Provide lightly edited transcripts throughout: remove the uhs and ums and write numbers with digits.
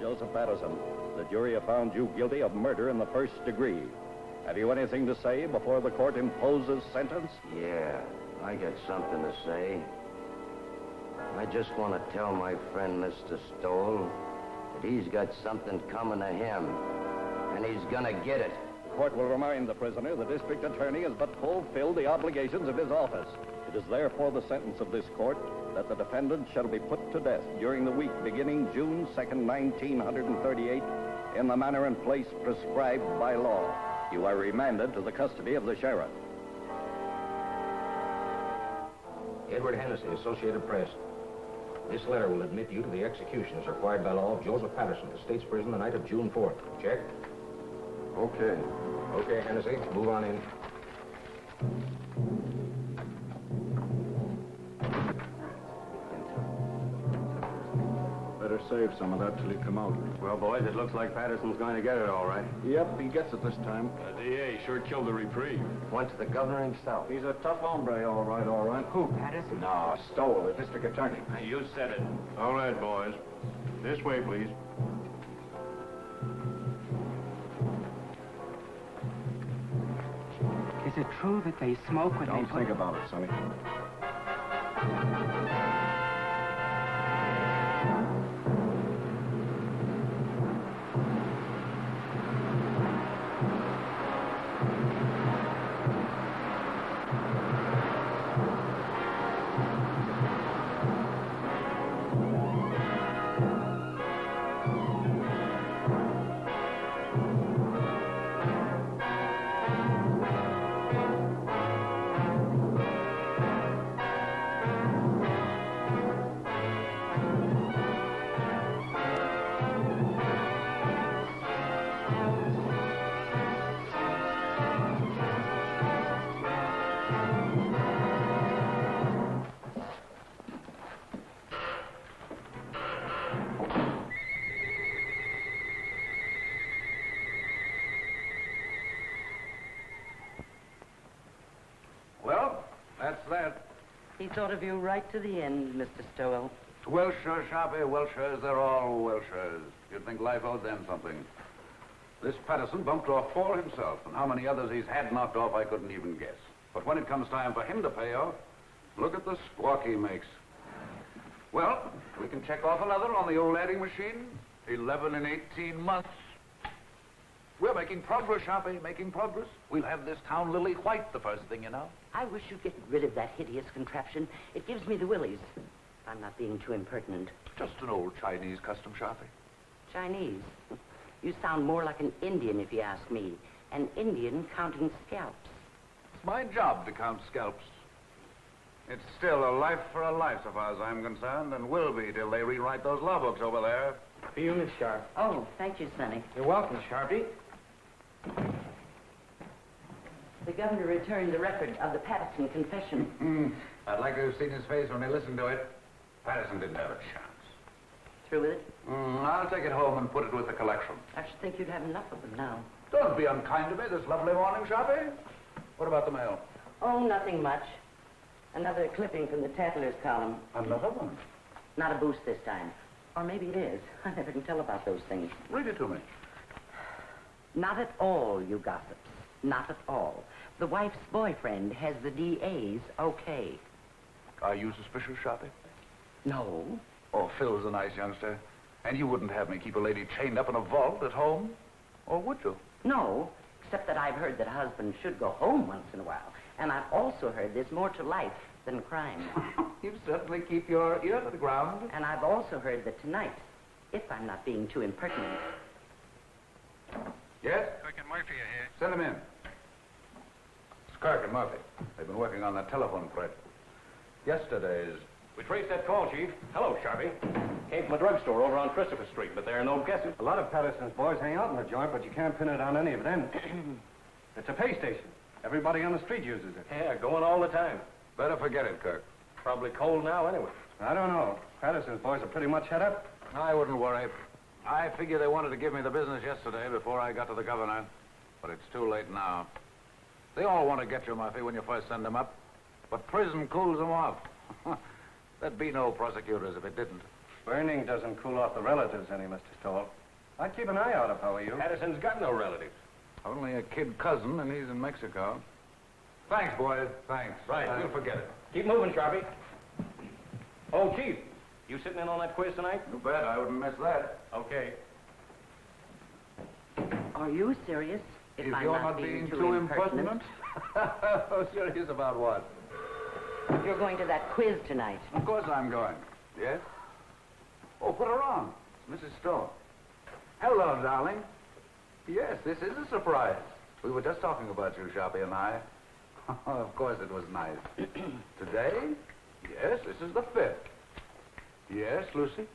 Joseph Patterson, the jury have found you guilty of murder in the first degree. Have you anything to say before the court imposes sentence? Yeah, I got something to say. I just want to tell my friend Mr. Stoll that he's got something coming to him, and he's gonna get it. The court will remind the prisoner the district attorney has but fulfilled the obligations of his office. It is therefore the sentence of this court that the defendant shall be put to death during the week beginning June 2nd, 1938, in the manner and place prescribed by law. You are remanded to the custody of the sheriff. Edward Hennessy, Associated Press. This letter will admit you to the execution as required by law of Joseph Patterson, the state's prison, the night of June 4th. Check? Okay. Okay, Hennessy, move on in. Better save some of that till you come out. Well, boys, it looks like Patterson's going to get it all right. Yep, he gets it this time. DA sure killed the reprieve. Went to the governor himself. He's a tough hombre, all right, all right. Who? Patterson? No, Stoll, the district attorney. You said it. All right, boys. This way, please. Is it true that they smoke when Don't they put... think about it, Sonny. Well, that's that. He thought of you right to the end, Mr. Stowell. Welshers, Sharpie, Welshers, they're all Welshers. You'd think life owed them something. This Patterson bumped off 4 himself, and how many others he's had knocked off, I couldn't even guess. But when it comes time for him to pay off, look at the squawk he makes. Well, we can check off another on the old adding machine. 11 and 18 months. We're making progress, Sharpie, making progress. We'll have this town lily white the first thing you know. I wish you'd get rid of that hideous contraption. It gives me the willies. I'm not being too impertinent. Just an old Chinese custom, Sharpie. Chinese? You sound more like an Indian, if you ask me. An Indian counting scalps. It's my job to count scalps. It's still a life for a life, so far as I'm concerned, and will be till they rewrite those law books over there. For you, Miss Sharp. Oh, thank you, Sonny. You're welcome, Sharpie. The governor returned the record of the Patterson confession. I'd like to have seen his face when he listened to it. Patterson didn't have a chance. Through with it? I'll take it home and put it with the collection. I should think you'd have enough of them now. Don't be unkind to me this lovely morning, Sharpie. What about the mail? Oh, nothing much. Another clipping from the Tattler's column. Another one? Not a boost this time. Or maybe it is. I never can tell about those things. Read it to me. Not at all, you gossips. Not at all. The wife's boyfriend has the DA's okay. Are you suspicious, Sharpie? No. Oh, Phil's a nice youngster. And you wouldn't have me keep a lady chained up in a vault at home? Or would you? No, except that I've heard that husbands should go home once in a while. And I've also heard there's more to life than crime. You certainly keep your ear to the ground. And I've also heard that tonight, if I'm not being too impertinent... Yes? Kirk and Murphy are here. Send him in. It's Kirk and Murphy. They've been working on that telephone thread. Yesterday's... We traced that call, Chief. Hello, Sharpie. Came from a drugstore over on Christopher Street, but there are no guesses. A lot of Patterson's boys hang out in the joint, but you can't pin it on any of them. It's a pay station. Everybody on the street uses it. Yeah, going all the time. Better forget it, Kirk. Probably cold now anyway. I don't know. Patterson's boys are pretty much head up. I wouldn't worry. I figure they wanted to give me the business yesterday before I got to the governor. But it's too late now. They all want to get you, Murphy, when you first send them up. But prison cools them off. There'd be no prosecutors if it didn't. Burning doesn't cool off the relatives any, Mr. Stoll. I'd keep an eye out if I were you. Patterson's got no relatives. Only a kid cousin, and he's in Mexico. Thanks, boys. Thanks. Right, we'll forget it. Keep moving, Sharpie. Oh, Chief, you sitting in on that quiz tonight? You bet. I wouldn't miss that. Okay. Are you serious? If I'm you're not being too impertinent. Oh, serious about what? You're going to that quiz tonight. Of course I'm going. Yes? Oh, put her on. It's Mrs. Stoll. Hello, darling. Yes, this is a surprise. We were just talking about you, Sharpie and I. Of course it was nice. Today? Yes, this is the 5th. Yes, Lucy?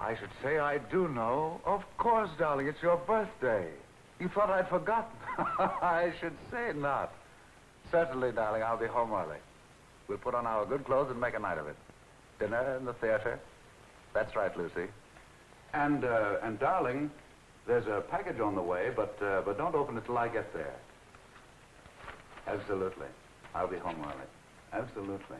I should say I do know. Of course, darling, it's your birthday. You thought I'd forgotten. I should say not. Certainly, darling, I'll be home early. We'll put on our good clothes and make a night of it. Dinner in the theater. That's right, Lucy. And darling, there's a package on the way, but don't open it till I get there. Absolutely. I'll be home early. Absolutely.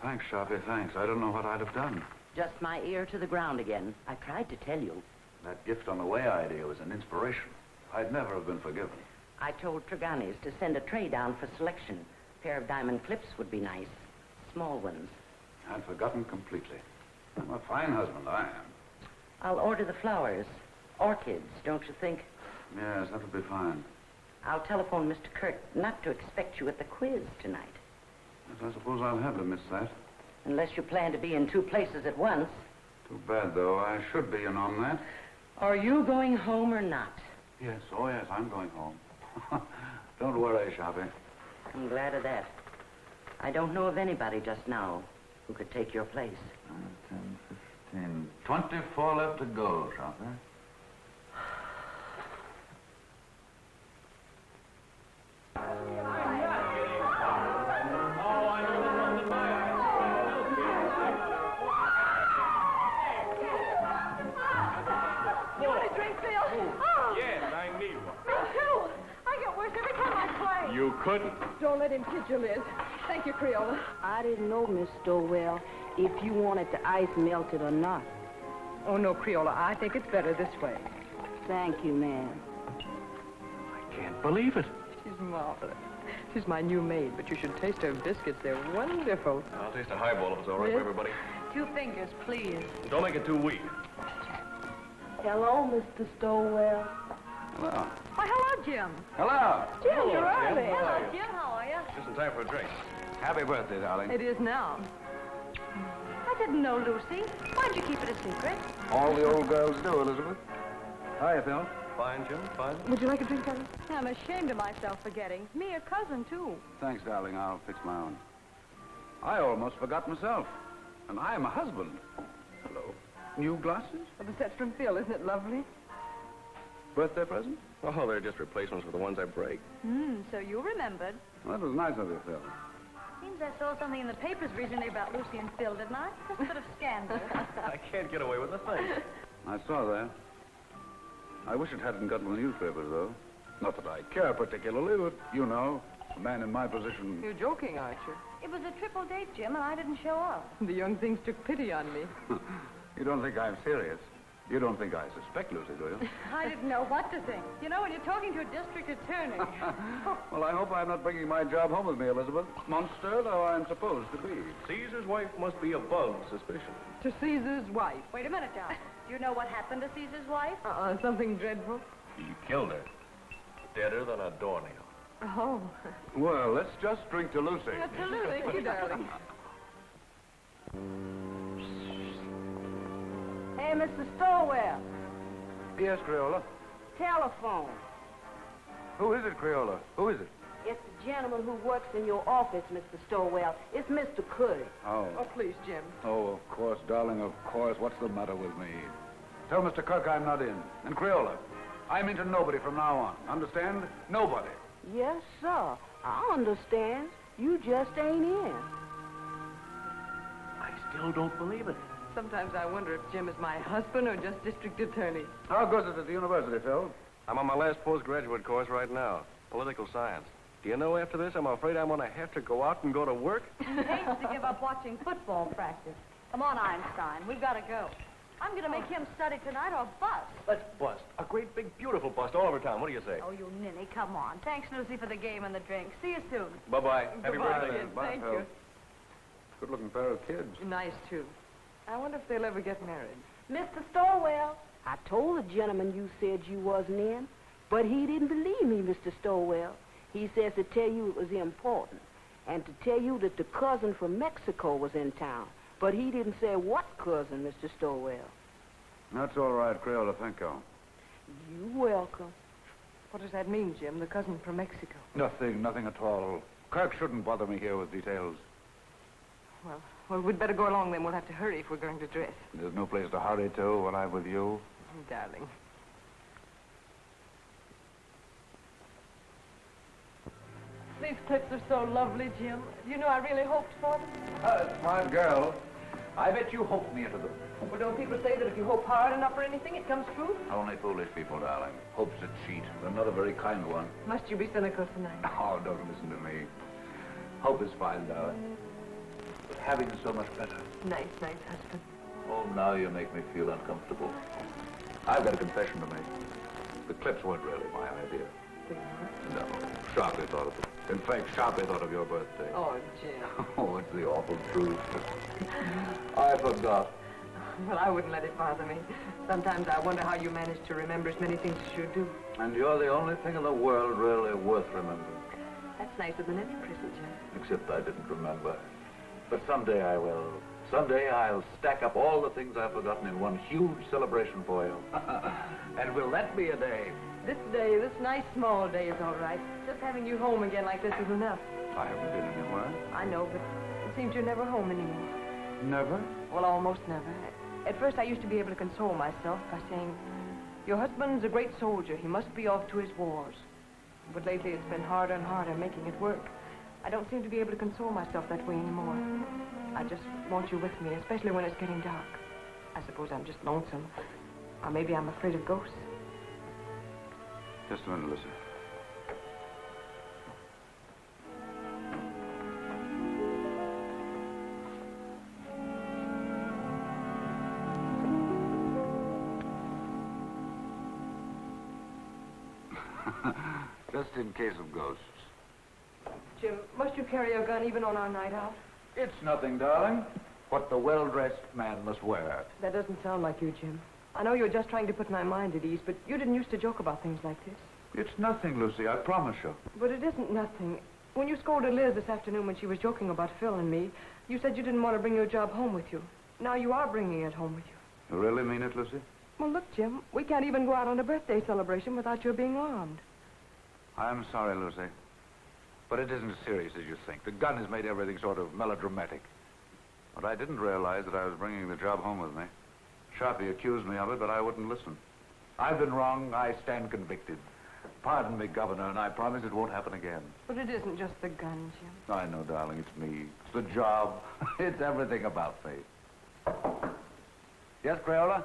Thanks, Sharpie, thanks. I don't know what I'd have done. Just my ear to the ground again. I tried to tell you. That gift on the way idea was an inspiration. I'd never have been forgiven. I told Treganis to send a tray down for selection. A pair of diamond clips would be nice. Small ones. I'd forgotten completely. I'm a fine husband, I am. I'll order the flowers. Orchids, don't you think? Yes, that would be fine. I'll telephone Mr. Kirk not to expect you at the quiz tonight. Yes, I suppose I'll have to miss that. Unless you plan to be in 2 places at once. Too bad, though. I should be in on that. Are you going home or not? Yes, oh yes, I'm going home. Don't worry, Sharpie. I'm glad of that. I don't know of anybody just now who could take your place. 10, 15, 24 left to go, Sharpie. You want a drink, Phil? Oh. Yes, I need one. Me too. I get worse every time I play. You couldn't. Don't let him kid you, Liz. Thank you, Creola. I didn't know, Miss Stowell, if you wanted the ice melted or not. Oh, no, Creola. I think it's better this way. Thank you, ma'am. I can't believe it. She's marvelous. She's my new maid, but you should taste her biscuits. They're wonderful. I'll taste a highball if it's all right for everybody. 2 fingers, please. Don't make it too weak. Hello, Mr. Stowell. Hello. Why, hello, Jim. Hello. Jim, you're Jim. early. Hello. Hello, Jim. How are you? Just in time for a drink. Happy birthday, darling. It is now. I didn't know, Lucy. Why'd you keep it a secret? All the old girls do, Elizabeth. Hiya, Phil. Fine, Jim, fine. Would you like a drink, darling? I'm ashamed of myself for getting. Me, a cousin, too. Thanks, darling. I'll fix my own. I almost forgot myself. And I'm a husband. Hello. New glasses? Well, the set's from Phil. Isn't it lovely? Birthday present? Oh, they're just replacements for the ones I break. So you remembered. Well, that was nice of you, Phil. Seems I saw something in the papers recently about Lucy and Phil, didn't I? Just a bit of scandal. I can't get away with a thing. I saw that. I wish it hadn't gotten the newspapers, though. Not that I care particularly, but you know, a man in my position... You're joking, aren't you? It was a triple date, Jim, and I didn't show up. The young things took pity on me. You don't think I'm serious? You don't think I suspect Lucy, do you? I didn't know what to think. You know, when you're talking to a district attorney. Well, I hope I'm not bringing my job home with me, Elizabeth. Monster though I'm supposed to be. Caesar's wife must be above suspicion. To Caesar's wife. Wait a minute, John. Do you know what happened to Caesar's wife? Something dreadful. He killed her. Deader than a doornail. Oh. Well, let's just drink to Lucy. Absolutely. Thank you, darling. Hey, Mr. Stowell. Yes, Creola. Telephone. Who is it, Creola? Who is it? It's the gentleman who works in your office, Mr. Stowell. It's Mr. Curry. Oh. Oh, please, Jim. Oh, of course, darling, of course. What's the matter with me? Tell Mr. Kirk I'm not in. And Creola, I'm into nobody from now on. Understand? Nobody. Yes, sir. I understand. You just ain't in. I still don't believe it. Sometimes I wonder if Jim is my husband or just district attorney. How goes it at the university, Phil? I'm on my last postgraduate course right now, political science. Do you know, after this, I'm afraid I'm going to have to go out and go to work? He hates to give up watching football practice. Come on, Einstein. We've got to go. I'm going to make him study tonight or bust. Let's bust. A great, big, beautiful bust all over town. What do you say? Oh, you ninny, come on. Thanks, Lucy, for the game and the drink. See you soon. Bye-bye. Happy Goodbye, birthday. kid. Thank you. Good-looking pair of kids. Nice, too. I wonder if they'll ever get married. Mr. Stowell, I told the gentleman you said you wasn't in, but he didn't believe me, Mr. Stowell. He says to tell you it was important, and to tell you that the cousin from Mexico was in town. But he didn't say what cousin, Mr. Stowell. That's all right, Crayola. Thank you. You're welcome. What does that mean, Jim? The cousin from Mexico? Nothing at all. Kirk shouldn't bother me here with details. Well, we'd better go along then. We'll have to hurry if we're going to dress. There's no place to hurry to when I'm with you. Oh, darling. These clips are so lovely, Jim. You know, I really hoped for them. Smart girl. I bet you hoped me into them. Well, don't people say that if you hope hard enough for anything, it comes true? Only foolish people, darling. Hope's a cheat, but not a very kind one. Must you be cynical tonight? Oh, don't listen to me. Hope is fine, darling. But having is so much better. Nice husband. Oh, now you make me feel uncomfortable. I've got a confession to make. The clips weren't really my idea. No, Sharpie thought of it. In fact, Sharpie thought of your birthday. Oh, Jim. Oh, it's the awful truth. I forgot. Well, I wouldn't let it bother me. Sometimes I wonder how you manage to remember as many things as you do. And you're the only thing in the world really worth remembering. That's nicer than any present, Jim. Except I didn't remember. But someday I will. Someday I'll stack up all the things I've forgotten in one huge celebration for you. And will that be a day? This day, this nice small day is all right. Just having you home again like this is enough. I haven't been anywhere. I know, but it seems you're never home anymore. Never? Well, almost never. At first, I used to be able to console myself by saying, your husband's a great soldier. He must be off to his wars. But lately, it's been harder and harder making it work. I don't seem to be able to console myself that way anymore. I just want you with me, especially when it's getting dark. I suppose I'm just lonesome. Or maybe I'm afraid of ghosts. Just a minute, listen. Just in case of ghosts. Jim, must you carry a gun even on our night out? It's nothing, darling. What the well-dressed man must wear. That doesn't sound like you, Jim. I know you're just trying to put my mind at ease, but you didn't used to joke about things like this. It's nothing, Lucy, I promise you. But it isn't nothing. When you scolded Liz this afternoon when she was joking about Phil and me, you said you didn't want to bring your job home with you. Now you are bringing it home with you. You really mean it, Lucy? Well, look, Jim, we can't even go out on a birthday celebration without your being armed. I'm sorry, Lucy. But it isn't as serious as you think. The gun has made everything sort of melodramatic. But I didn't realize that I was bringing the job home with me. Sharpie accused me of it, but I wouldn't listen. I've been wrong. I stand convicted. Pardon me, Governor, and I promise it won't happen again. But it isn't just the gun, Jim. I know, darling, it's me. It's the job. It's everything about me. Yes, Crayola?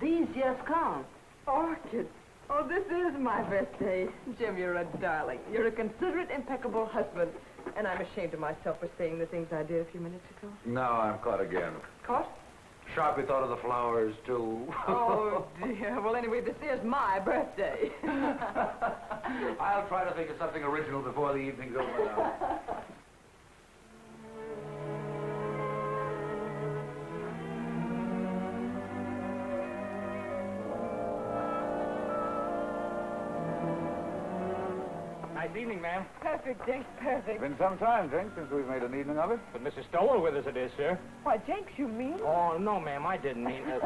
These just come. Orchid. Oh, this is my birthday. Jim, you're a darling. You're a considerate, impeccable husband. And I'm ashamed of myself for saying the things I did a few minutes ago. Now I'm caught again. Caught? Sharpie thought of the flowers, too. Oh, dear. Well, anyway, this is my birthday. I'll try to think of something original before the evening's over now. Nice evening, ma'am. Perfect, Jenks, perfect. Been some time, Jenks, since we've made an evening of it. But Mrs. Stowell with us it is, sir. Why, Jenks, you mean? Oh, no, ma'am, I didn't mean it.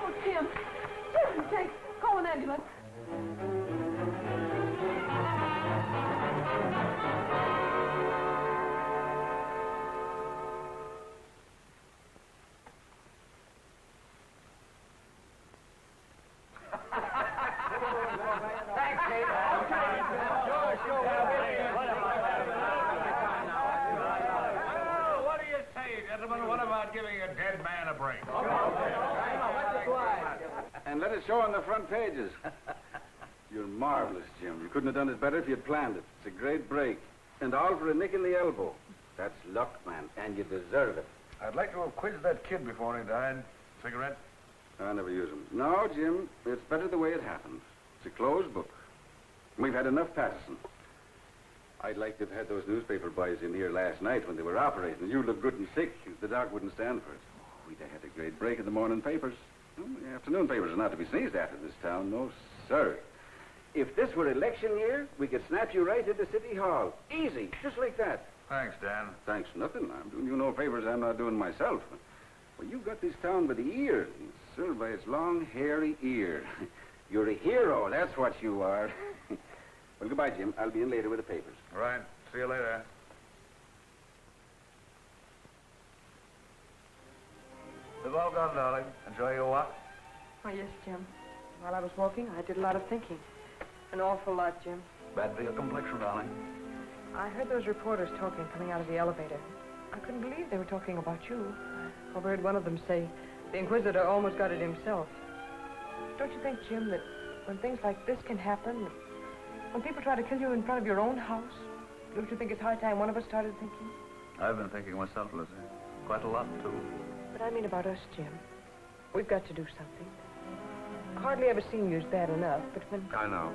Oh, Jim. Jim, Jenks, call an ambulance. giving a dead man a break. And let it show on the front pages. You're marvelous, Jim. You couldn't have done it better if you'd planned it. It's a great break. And all for a nick in the elbow. That's luck, man, and you deserve it. I'd like to have quizzed that kid before he died. Cigarette? I never use them. No, Jim, it's better the way it happens. It's a closed book. We've had enough Patterson. I'd like to have had those newspaper boys in here last night when they were operating. You looked good and sick. The doc wouldn't stand for it. Oh, we'd have had a great break in the morning papers. Well, the afternoon papers are not to be sneezed at in this town. No, sir. If this were election year, we could snap you right into City Hall. Easy, just like that. Thanks, Dan. Thanks, nothing. I'm doing you no favors I'm not doing myself. Well, you've got this town by the ear, served by its long, hairy ear. You're a hero, that's what you are. Well, goodbye, Jim. I'll be in later with the papers. All right. See you later. They've all gone, darling. Enjoy your walk. Oh, yes, Jim. While I was walking, I did a lot of thinking. An awful lot, Jim. Bad for your complexion, darling. I heard those reporters talking coming out of the elevator. I couldn't believe they were talking about you. I overheard one of them say the Inquisitor almost got it himself. Don't you think, Jim, that when things like this can happen, when people try to kill you in front of your own house, don't you think it's high time one of us started thinking? I've been thinking myself, Lizzie. Quite a lot, too. But I mean about us, Jim. We've got to do something. Hardly ever seen you as bad enough, but when... I know.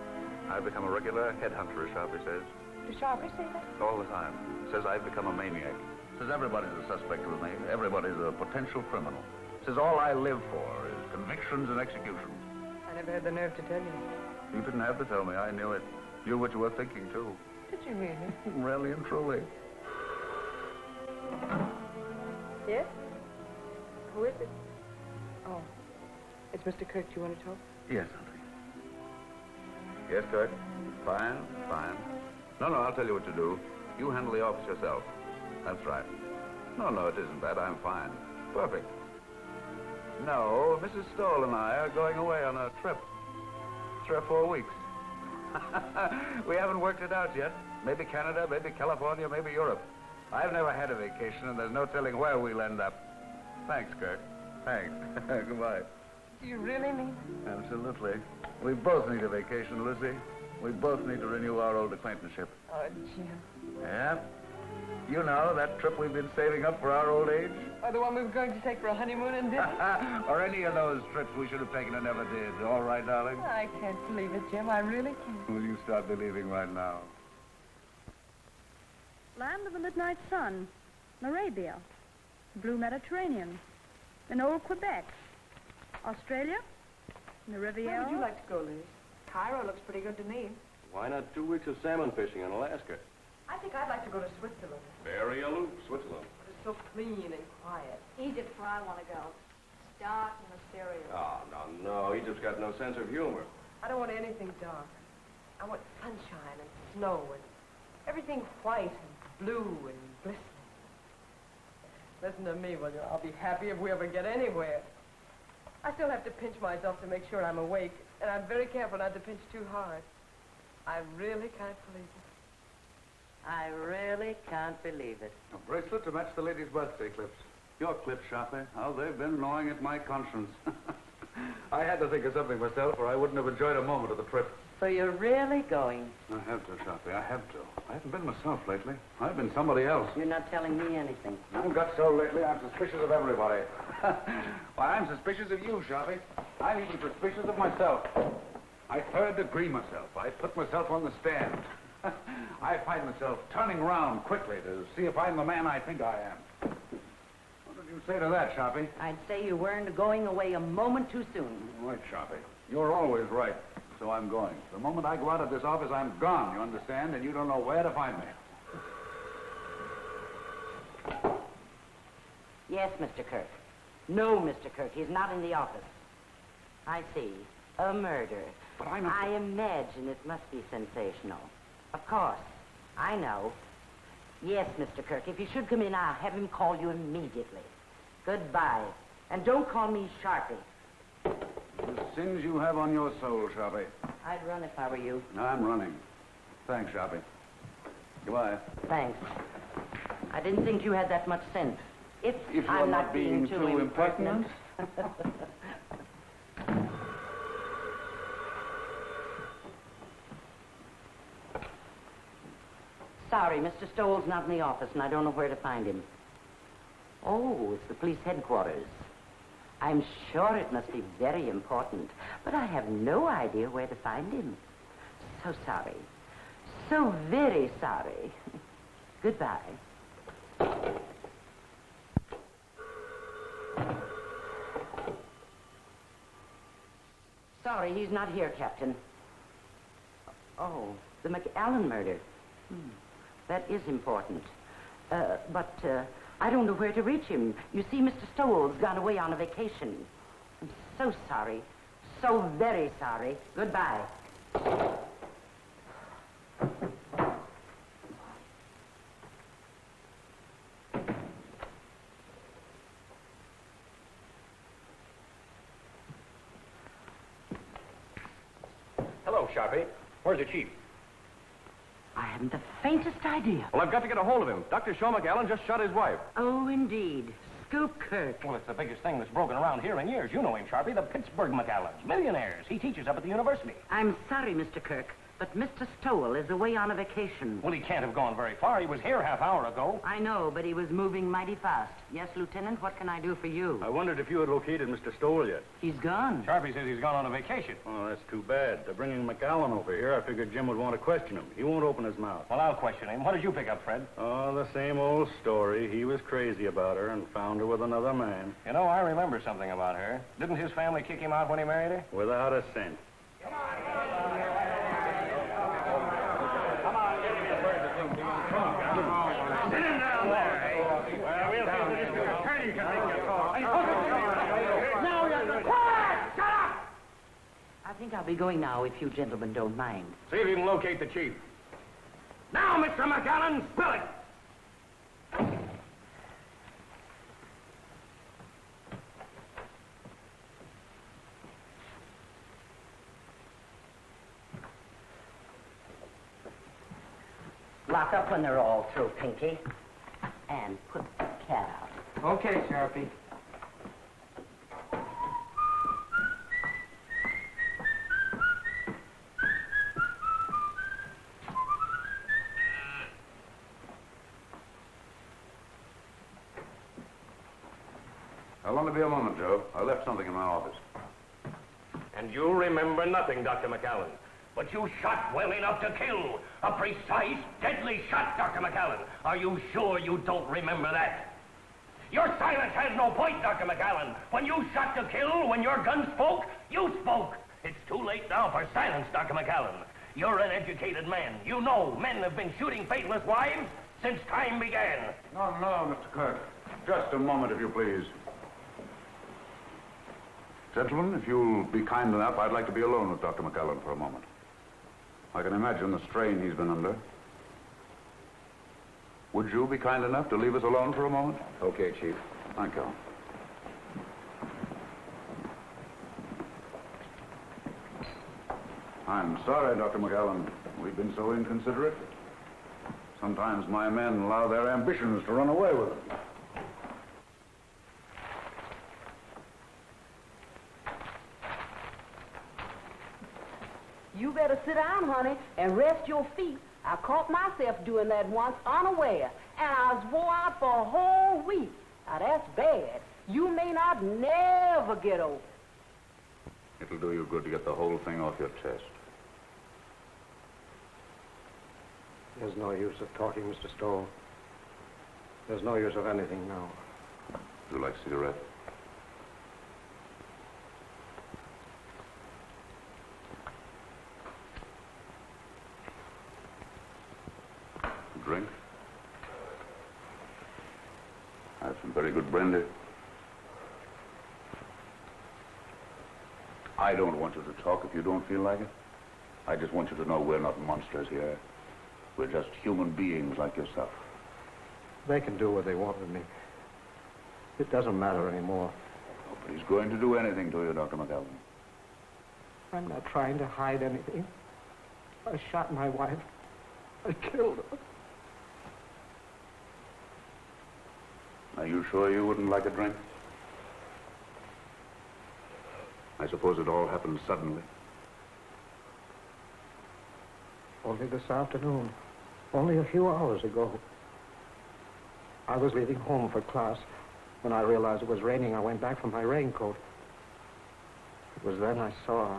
I've become a regular headhunter, Sharpie says. Does Sharpie say that? All the time. Says I've become a maniac. Says everybody's a suspect with me. Everybody's a potential criminal. Says all I live for is convictions and executions. I never had the nerve to tell you. You didn't have to tell me. I knew it. Knew what you were thinking, too. Did you really? Really and truly. Yes? Who is it? Oh. It's Mr. Kirk. Do you want to talk? Yes, Auntie. Yes, Kirk? Fine, fine. No, I'll tell you what to do. You handle the office yourself. That's right. No, it isn't that. I'm fine. Perfect. No, Mrs. Stoll and I are going away on a trip. 3 or 4 weeks. We haven't worked it out yet. Maybe Canada, maybe California, maybe Europe. I've never had a vacation, and there's no telling where we'll end up. Thanks, Kirk. Thanks. Goodbye. Do you really mean it? Absolutely. We both need a vacation, Lucy. We both need to renew our old acquaintanceship. Oh, Jim. Yeah? You know, that trip we've been saving up for our old age? Or the one we were going to take for a honeymoon and dinner? Or any of those trips we should have taken and never did. All right, darling? I can't believe it, Jim. I really can't. Will you start believing right now? Land of the Midnight Sun, Arabia, Blue Mediterranean, in old Quebec, Australia, the Riviera. Where would you like to go, Liz? Cairo looks pretty good to me. Why not 2 weeks of salmon fishing in Alaska? I think I'd like to go to Switzerland. Very aloof, Switzerland. It's so clean and quiet. Egypt's where I want to go. It's dark and mysterious. Oh, no. Egypt's got no sense of humor. I don't want anything dark. I want sunshine and snow and everything white and blue and glistening. Listen to me, will you? I'll be happy if we ever get anywhere. I still have to pinch myself to make sure I'm awake, and I'm very careful not to pinch too hard. I really can't believe it. I really can't believe it. A bracelet to match the lady's birthday clips. Your clips, Sharpie. How they've been gnawing at my conscience. I had to think of something myself, or I wouldn't have enjoyed a moment of the trip. So you're really going? I have to, Sharpie. I have to. I haven't been myself lately. I've been somebody else. You're not telling me anything. I've got so lately, I'm suspicious of everybody. Why, I'm suspicious of you, Sharpie. I'm even suspicious of myself. I third degree myself. I put myself on the stand. I find myself turning around quickly to see if I'm the man I think I am. What did you say to that, Sharpie? I'd say you weren't going away a moment too soon. Right, Sharpie. You're always right. So I'm going. The moment I go out of this office, I'm gone, you understand? And you don't know where to find me. Yes, Mr. Kirk. No, Mr. Kirk, he's not in the office. I see. A murder. But I'm not... I imagine it must be sensational. Of course. I know. Yes, Mr. Kirk, if you should come in, I'll have him call you immediately. Goodbye. And don't call me Sharpie. The sins you have on your soul, Sharpie. I'd run if I were you. I'm running. Thanks, Sharpie. Goodbye. Thanks. I didn't think you had that much sense. If If I'm you're not being too impertinent. Sorry, Mr. Stoll's not in the office, and I don't know where to find him. Oh, it's the police headquarters. I'm sure it must be very important, but I have no idea where to find him. So sorry. So very sorry. Goodbye. Sorry, he's not here, Captain. Oh, the McAllen murder. That is important. But I don't know where to reach him. You see, Mr. Stoll's gone away on a vacation. I'm so sorry. So very sorry. Goodbye. Hello, Sharpie. Where's the chief? I haven't the faintest idea. Well, I've got to get a hold of him. Dr. Shaw McAllen just shot his wife. Oh, indeed. Scoop Kirk. Well, it's the biggest thing that's broken around here in years. You know him, Sharpie, the Pittsburgh McAllens. Millionaires. He teaches up at the university. I'm sorry, Mr. Kirk, but Mr. Stowell is away on a vacation. Well, he can't have gone very far. He was here half hour ago. I know, but he was moving mighty fast. Yes, Lieutenant, what can I do for you? I wondered if you had located Mr. Stowell yet. He's gone. Sharpie says he's gone on a vacation. Oh, that's too bad. They're bringing McAllen over here. I figured Jim would want to question him. He won't open his mouth. Well, I'll question him. What did you pick up, Fred? Oh, the same old story. He was crazy about her and found her with another man. You know, I remember something about her. Didn't his family kick him out when he married her? Without a cent. Sit him down there. Well, we'll see if the district attorney can make your call. Now you're quiet! Shut up! I think I'll be going now, if you gentlemen don't mind. See if you can locate the chief. Now, Mr. McAllen, spill it. Lock up when they're all through, Pinky. And put the cat out. Okay, Sharpie. I'll only be a moment, Joe. I left something in my office. And you remember nothing, Dr. McAllen. But you shot well enough to kill. A precise, deadly shot, Dr. McAllen. Are you sure you don't remember that? Your silence has no point, Dr. McAllen. When you shot to kill, when your gun spoke, you spoke. It's too late now for silence, Dr. McAllen. You're an educated man. You know men have been shooting faithless wives since time began. No, Mr. Kirk. Just a moment, if you please. Gentlemen, if you'll be kind enough, I'd like to be alone with Dr. McAllen for a moment. I can imagine the strain he's been under. Would you be kind enough to leave us alone for a moment? Okay, Chief. Thank you. I'm sorry, Dr. McAllen. We've been so inconsiderate. Sometimes my men allow their ambitions to run away with them. You better sit down, honey, and rest your feet. I caught myself doing that once unaware, and I was wore out for a whole week. Now, that's bad. You may not never get over it. It'll do you good to get the whole thing off your chest. There's no use of talking, Mr. Stoll. There's no use of anything now. Would you like a cigarette? Drink? I have some very good brandy. I don't want you to talk if you don't feel like it. I just want you to know we're not monsters here. We're just human beings like yourself. They can do what they want with me. It doesn't matter anymore. Nobody's going to do anything to you, Dr. McAllen. I'm not trying to hide anything. I shot my wife. I killed her. I Are you sure you wouldn't like a drink? I suppose it all happened suddenly. Only this afternoon. Only a few hours ago. I was leaving home for class. When I realized it was raining, I went back for my raincoat. It was then I saw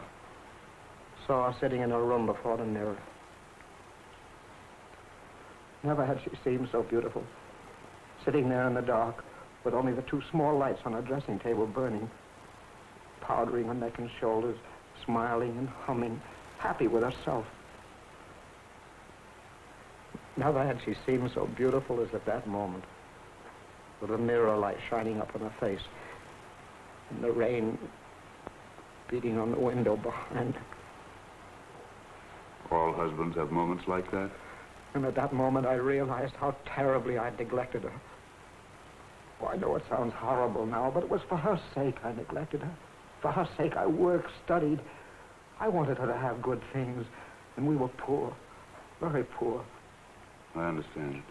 her sitting in her room before the mirror. Never had she seemed so beautiful. Sitting there in the dark, with only the two small lights on her dressing table burning, powdering her neck and shoulders, smiling and humming, happy with herself. Never had she seemed so beautiful as at that moment, with the mirror light shining up on her face, and the rain beating on the window behind her. All husbands have moments like that. And at that moment, I realized how terribly I'd neglected her. Oh, I know it sounds horrible now, but it was for her sake I neglected her. For her sake, I worked, studied. I wanted her to have good things, and we were poor, very poor. I understand.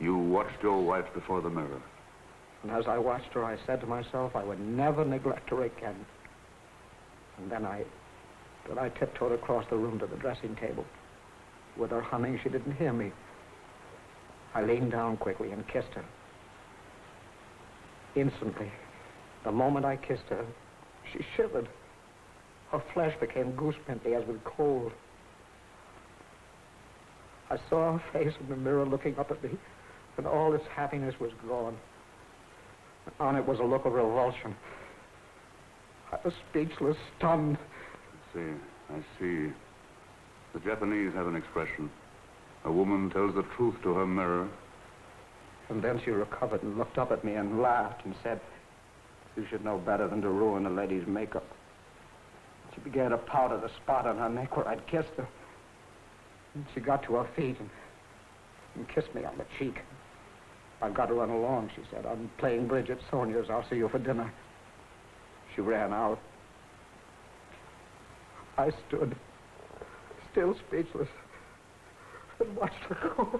You watched your wife before the mirror. And as I watched her, I said to myself I would never neglect her again. And then I tiptoed across the room to the dressing table. With her humming, she didn't hear me. I leaned down quickly and kissed her. Instantly, the moment I kissed her, she shivered. Her flesh became goose-pimply as with cold. I saw her face in the mirror looking up at me, and all its happiness was gone. On it was a look of revulsion. I was speechless, stunned. I see. The Japanese have an expression. A woman tells the truth to her mirror. And then she recovered and looked up at me and laughed and said, "You should know better than to ruin a lady's makeup." She began to powder the spot on her neck where I'd kissed her. And she got to her feet and kissed me on the cheek. "I've got to run along," she said. "I'm playing bridge at Sonia's. I'll see you for dinner." She ran out. I stood, still speechless, and watched her go.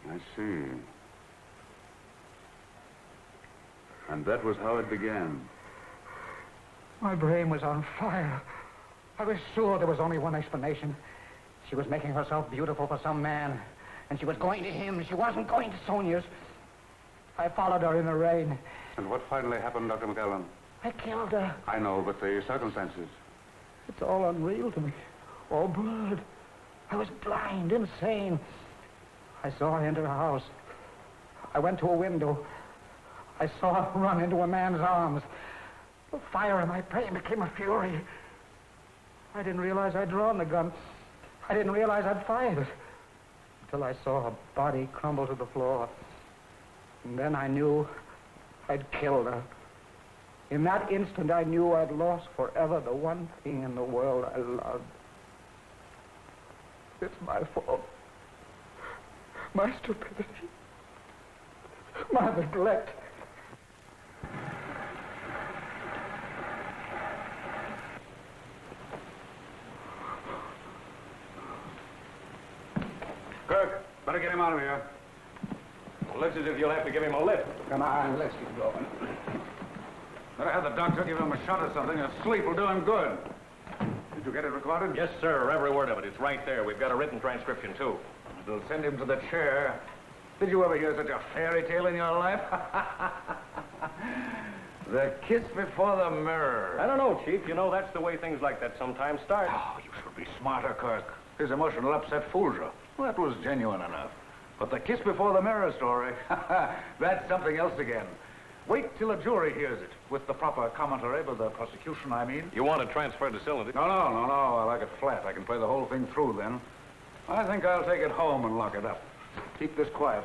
I see. And that was how it began. My brain was on fire. I was sure there was only one explanation. She was making herself beautiful for some man, and she was going to him. She wasn't going to Sonia's. I followed her in the rain. And what finally happened, Dr. McAllen? I killed her. I know, but the circumstances. It's all unreal to me. All blurred. I was blind, insane. I saw her enter a house. I went to a window. I saw her run into a man's arms. The fire in my brain became a fury. I didn't realize I'd drawn the gun. I didn't realize I'd fired it. Until I saw her body crumble to the floor. And then I knew I'd killed her. In that instant, I knew I'd lost forever the one thing in the world I loved. It's my fault. My stupidity. My neglect. Kirk, better get him out of here. Well, looks as if you'll have to give him a lift. Come on, let's get going. Better have the doctor give him a shot or something. A sleep will do him good. Did you get it recorded? Yes, sir. Every word of it. It's right there. We've got a written transcription, too. It'll send him to the chair. Did you ever hear such a fairy tale in your life? The kiss before the mirror. I don't know, Chief. You know, that's the way things like that sometimes start. Oh, you should be smarter, Kirk. His emotional upset fooled you. Well, that was genuine enough. But the kiss before the mirror story, that's something else again. Wait till a jury hears it, with the proper commentary by the prosecution, I mean. You want to transfer the cylinder? No. I like it flat. I can play the whole thing through then. I think I'll take it home and lock it up. Keep this quiet.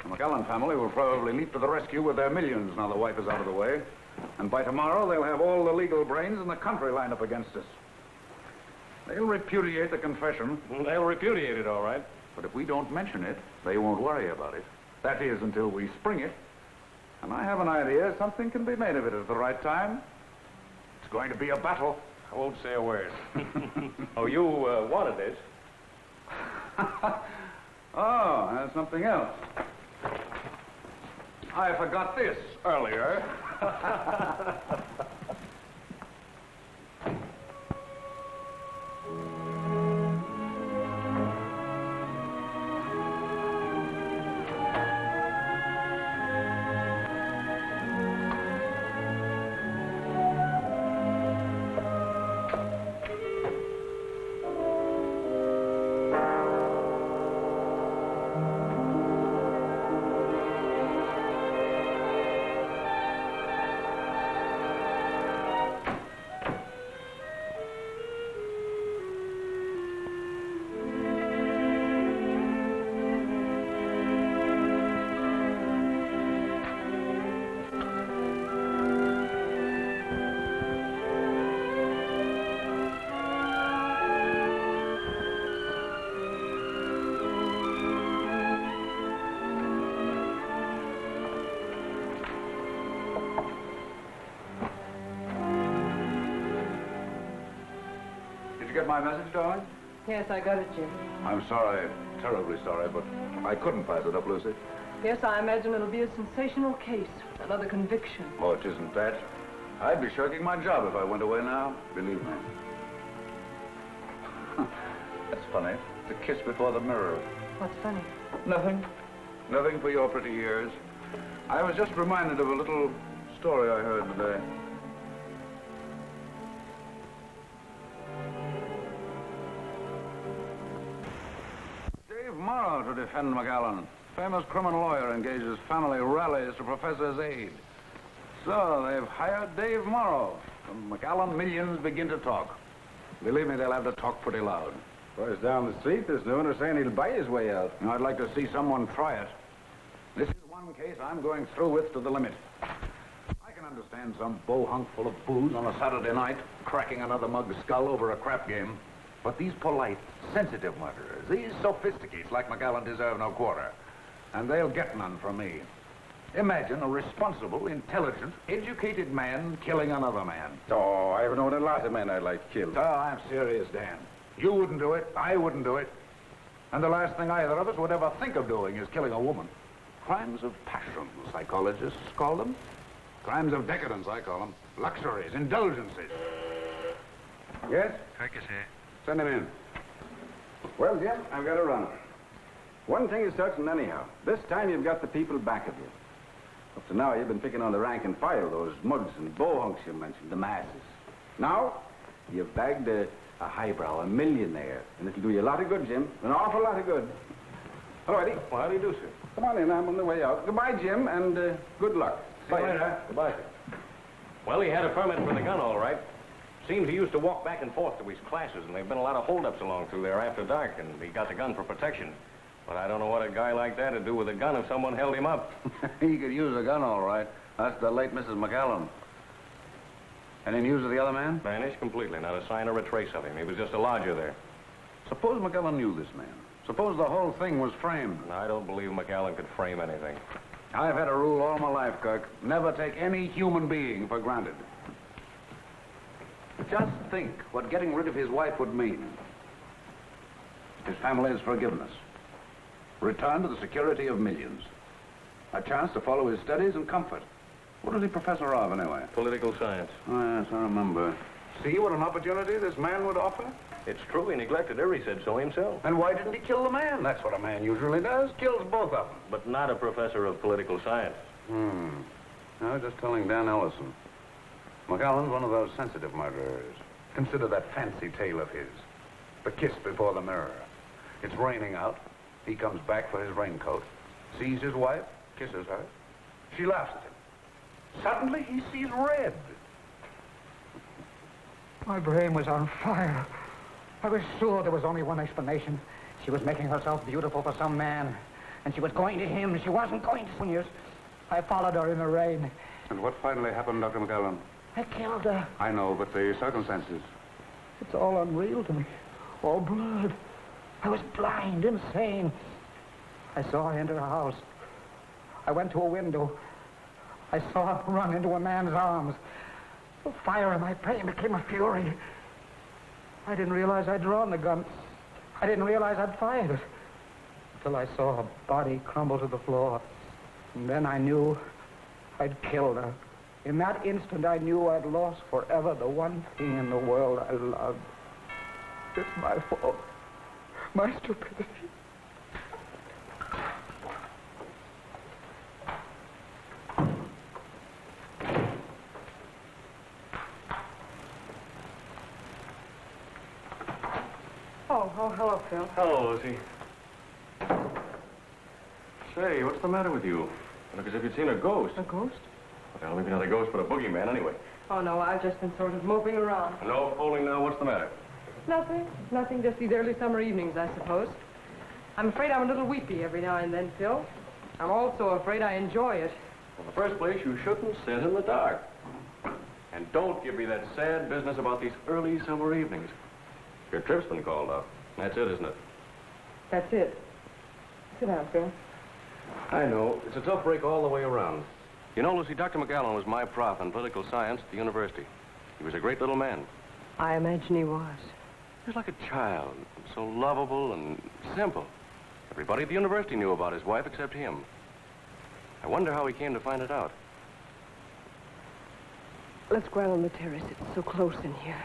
The McAllen family will probably leap to the rescue with their millions now the wife is out of the way. And by tomorrow, they'll have all the legal brains in the country lined up against us. They'll repudiate the confession. They'll repudiate it, all right. But if we don't mention it, they won't worry about it. That is, until we spring it. And I have an idea something can be made of it at the right time. It's going to be a battle. I won't say a word. Oh, you wanted this. Oh, that's something else. I forgot this earlier. Did you get my message, darling? Yes, I got it, Jim. I'm sorry, terribly sorry, but I couldn't pass it up, Lucy. Yes, I imagine it'll be a sensational case. Another conviction. Oh, it isn't that. I'd be shirking my job if I went away now, believe me. That's funny. The kiss before the mirror. What's funny? Nothing. Nothing for your pretty ears. I was just reminded of a little story I heard today. Dave Morrow to defend McAllen. Famous criminal lawyer engages family rallies to professor's aid. So they've hired Dave Morrow. From McAllen, millions begin to talk. Believe me, they'll have to talk pretty loud. Boys down the street this noon are saying he'll buy his way out. I'd like to see someone try it. This is one case I'm going through with to the limit. I can understand some bohunk full of booze on a Saturday night cracking another mug's skull over a crap game. But these polite, sensitive murderers, these sophisticates like McAllen deserve no quarter. And they'll get none from me. Imagine a responsible, intelligent, educated man killing another man. Oh, I've known a lot of men I'd like killed. Oh, I'm serious, Dan. You wouldn't do it. I wouldn't do it. And the last thing either of us would ever think of doing is killing a woman. Crimes of passion, psychologists call them. Crimes of decadence, I call them. Luxuries, indulgences. Yes? Kirk is here. Send him in. Well, Jim, I've got to run. One thing is certain anyhow. This time you've got the people back of you. Up to now, you've been picking on the rank and file, those mugs and bohunks you mentioned, the masses. Now, you've bagged a highbrow, a millionaire, and it'll do you a lot of good, Jim. An awful lot of good. All righty. Well, how do you do, sir? Come on in. I'm on the way out. Goodbye, Jim, and good luck. See you later. Goodbye, sir. Well, he had a permit for the gun, all right. Seems he used to walk back and forth to his classes, and there've been a lot of holdups along through there after dark, and he got the gun for protection. But I don't know what a guy like that would do with a gun if someone held him up. He could use a gun, all right. That's the late Mrs. McAllen. Any news of the other man? Vanished completely. Not a sign or a trace of him. He was just a lodger there. Suppose McAllen knew this man. Suppose the whole thing was framed. I don't believe McAllen could frame anything. I've had a rule all my life, Kirk. Never take any human being for granted. Just think what getting rid of his wife would mean. His family's forgiveness. Return to the security of millions. A chance to follow his studies and comfort. What was he professor of, anyway? Political science. Oh, yes, I remember. See what an opportunity this man would offer? It's true. He neglected her. He said so himself. And why didn't he kill the man? That's what a man usually does. Kills both of them. But not a professor of political science. I was just telling Dan Ellison. McAllen's one of those sensitive murderers. Consider that fancy tale of his. The kiss before the mirror. It's raining out. He comes back for his raincoat, sees his wife, kisses her. She laughs at him. Suddenly, he sees red. My brain was on fire. I was sure there was only one explanation. She was making herself beautiful for some man, and she was going to him. She wasn't going to Sooniers. I followed her in the rain. And what finally happened, Dr. McAllen? I killed her. I know, but the circumstances. It's all unreal to me. All blood. I was blind, insane. I saw her enter a house. I went to a window. I saw her run into a man's arms. The fire in my brain became a fury. I didn't realize I'd drawn the gun. I didn't realize I'd fired it. Until I saw her body crumble to the floor. And then I knew I'd killed her. In that instant, I knew I'd lost forever the one thing in the world I loved. It's my fault. My stupidity. Oh, hello, Phil. Hello, Lucy. Say, what's the matter with you? You look as if you'd seen a ghost. A ghost? Well, maybe not a ghost, but a boogeyman anyway. Oh, no, I've just been sort of moping around. No fooling now. What's the matter? Nothing, just these early summer evenings, I suppose. I'm afraid I'm a little weepy every now and then, Phil. I'm also afraid I enjoy it. Well, in the first place, you shouldn't sit in the dark. And don't give me that sad business about these early summer evenings. Your trip's been called off. That's it, isn't it? That's it. Sit down, Phil. I know. It's a tough break all the way around. You know, Lucy, Dr. McAllen was my prof in political science at the university. He was a great little man. I imagine he was. He was like a child, so lovable and simple. Everybody at the university knew about his wife except him. I wonder how he came to find it out. Let's go out on the terrace. It's so close in here.